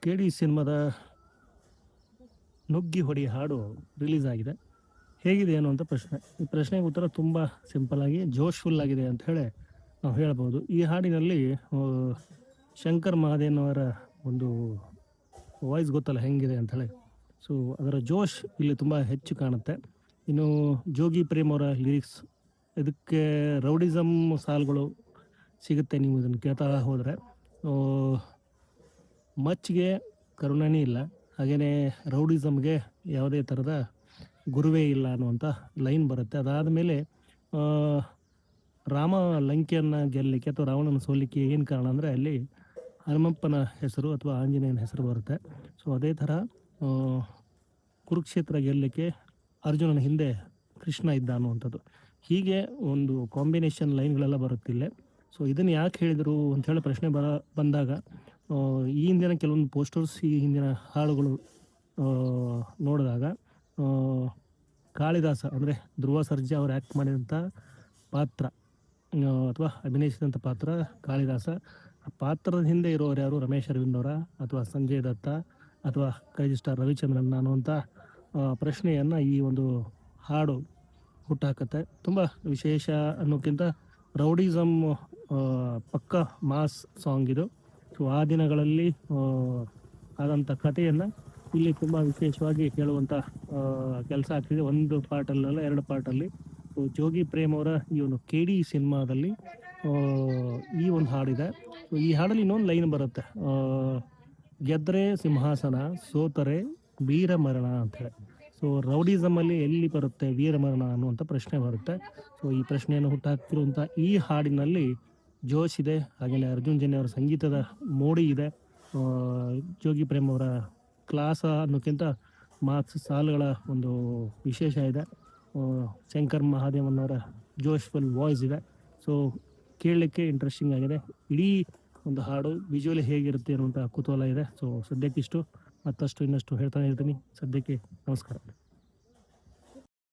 K D ಸಿನಿಮಾದ ನುಗ್ಗಿ ಹೊಡಿ ಹಾಡು ರಿಲೀಸ್ ಆಗಿದೆ. ಹೇಗಿದೆ ಅನ್ನುವಂಥ ಪ್ರಶ್ನೆ. ಈ ಪ್ರಶ್ನೆಗೆ ಉತ್ತರ ತುಂಬ ಸಿಂಪಲ್ ಆಗಿ ಜೋಶ್‌ಫುಲ್ ಆಗಿದೆ ಅಂತ ಹೇಳಿ ನಾವು ಹೇಳ್ಬೋದು. ಈ ಹಾಡಿನಲ್ಲಿ ಶಂಕರ್ ಮಹಾದೇವನ್ ಅವರ ಒಂದು ವಾಯ್ಸ್ ಗೊತ್ತಲ್ಲ ಹೆಂಗಿದೆ ಅಂಥೇಳಿ. ಸೊ ಅದರ ಜೋಶ್ ಇಲ್ಲಿ ತುಂಬ ಹೆಚ್ಚು ಕಾಣುತ್ತೆ. ಇನ್ನು ಜೋಗಿ ಪ್ರೇಮ್ ಅವರ ಲಿರಿಕ್ಸ್, ಇದಕ್ಕೆ ರೌಡಿಸಮ್ ಸಾಲುಗಳು ಸಿಗುತ್ತೆ ನೀವು ಇದನ್ನು ಕೇಳ್ತಾ ಹೋದರೆ. ಮಚ್ಗೆ ಕರುಣನೇ ಇಲ್ಲ, ಹಾಗೆಯೇ ರೌಡಿಸಮ್ಗೆ ಯಾವುದೇ ಥರದ ಗುರುವೇ ಇಲ್ಲ ಅನ್ನುವಂಥ ಲೈನ್ ಬರುತ್ತೆ. ಅದಾದ ಮೇಲೆ ರಾಮ ಲಂಕೆಯನ್ನು ಗೆಲ್ಲಲಿಕ್ಕೆ ಅಥವಾ ರಾವಣನ ಸೋಲಿಕ್ಕೆ ಏನು ಕಾರಣ ಅಂದರೆ ಅಲ್ಲಿ ಹನುಮಪ್ಪನ ಹೆಸರು ಅಥವಾ ಆಂಜನೇಯನ ಹೆಸರು ಬರುತ್ತೆ. ಸೊ ಅದೇ ಥರ ಕುರುಕ್ಷೇತ್ರ ಗೆಲ್ಲಲಿಕ್ಕೆ ಅರ್ಜುನನ ಹಿಂದೆ ಕೃಷ್ಣ ಇದ್ದ ಅನ್ನುವಂಥದ್ದು. ಹೀಗೆ ಒಂದು ಕಾಂಬಿನೇಷನ್ ಲೈನ್ಗಳೆಲ್ಲ ಬರುತ್ತಿಲ್ಲೇ. ಸೊ ಇದನ್ನು ಯಾಕೆ ಹೇಳಿದರು ಅಂಥೇಳಿ ಪ್ರಶ್ನೆ ಬಂದಾಗ ಈ ಹಿಂದಿನ ಕೆಲವೊಂದು ಪೋಸ್ಟರ್ಸ್, ಈ ಹಿಂದಿನ ಹಾಡುಗಳು ನೋಡಿದಾಗ ಕಾಳಿದಾಸ ಅಂದರೆ ಧ್ರುವ ಸರ್ಜಾ ಅವರು ಆ್ಯಕ್ಟ್ ಮಾಡಿದಂಥ ಪಾತ್ರ ಅಥವಾ ಅಭಿನಯಿಸಿದಂಥ ಪಾತ್ರ ಕಾಳಿದಾಸ. ಆ ಪಾತ್ರದ ಹಿಂದೆ ಇರೋರು ಯಾರು? ರಮೇಶ್ ಅರವಿಂದ್ ಅವರ ಅಥವಾ ಸಂಜಯ್ ದತ್ತ ಅಥವಾ ಕ್ರೇಜಿ ಸ್ಟಾರ್ ರವಿಚಂದ್ರನ್ ಅನ್ನುವಂಥ ಪ್ರಶ್ನೆಯನ್ನು ಈ ಒಂದು ಹಾಡು ಹುಟ್ಟಾಕತ್ತೆ. ತುಂಬ ವಿಶೇಷ ಅನ್ನೋಕ್ಕಿಂತ ರೌಡಿಸಮ್ ಪಕ್ಕ ಮಾಸ್ ಸಾಂಗ್ ಇದು. ಸೊ ಆ ದಿನಗಳಲ್ಲಿ ಆದಂಥ ಕಥೆಯನ್ನು ಇಲ್ಲಿ ತುಂಬ ವಿಶೇಷವಾಗಿ ಹೇಳುವಂಥ ಕೆಲಸ ಆಗ್ತಿದೆ. ಒಂದು ಪಾರ್ಟಲ್ಲ, ಎರಡು ಪಾರ್ಟಲ್ಲಿ. ಜೋಗಿ ಪ್ರೇಮ್ ಅವರ ಈ ಒಂದು ಕೆ ಡಿ ಸಿನಿಮಾದಲ್ಲಿ ಈ ಒಂದು ಹಾಡಿದೆ. ಸೊ ಈ ಹಾಡಲ್ಲಿ ಇನ್ನೊಂದು ಲೈನ್ ಬರುತ್ತೆ, ಗೆದ್ದರೆ ಸಿಂಹಾಸನ, ಸೋತರೆ ವೀರಮರಣ ಅಂಥೇಳಿ. ಸೊ ರೌಡಿಸಮಲ್ಲಿ ಎಲ್ಲಿ ಬರುತ್ತೆ ವೀರಮರಣ ಅನ್ನುವಂಥ ಪ್ರಶ್ನೆ ಬರುತ್ತೆ. ಸೊ ಈ ಪ್ರಶ್ನೆಯನ್ನು ಹುಟ್ಟಾಕ್ತಿರುವಂಥ ಈ ಹಾಡಿನಲ್ಲಿ ಜೋಶ್ ಇದೆ, ಹಾಗೆಯೇ ಅರ್ಜುನ್ ಜನ್ಯ ಅವರ ಸಂಗೀತದ ಮೋಡಿ ಇದೆ. ಜೋಗಿ ಪ್ರೇಮ್ ಅವರ ಕ್ಲಾಸ ಅನ್ನೋಕ್ಕಿಂತ ಮಾರ್ಕ್ಸ್ ಸಾಲುಗಳ ಒಂದು ವಿಶೇಷ ಇದೆ. ಶಂಕರ್ ಮಹಾದೇವನ್ ಅವರ ಜೋಶ್ಫುಲ್ ವಾಯ್ಸ್ ಇದೆ. ಸೊ ಕೇಳಲಿಕ್ಕೆ ಇಂಟ್ರೆಸ್ಟಿಂಗ್ ಆಗಿದೆ. ಇಡೀ ಒಂದು ಹಾಡು ವಿಜುವಲಿ ಹೇಗಿರುತ್ತೆ ಅನ್ನುವಂಥ ಕುತೂಹಲ ಇದೆ. ಸೊ ಸದ್ಯಕ್ಕೆ ಇಷ್ಟು, ಮತ್ತಷ್ಟು ಇನ್ನಷ್ಟು ಹೇಳ್ತಾನೆ ಇರ್ತೀನಿ. ಸದ್ಯಕ್ಕೆ ನಮಸ್ಕಾರ.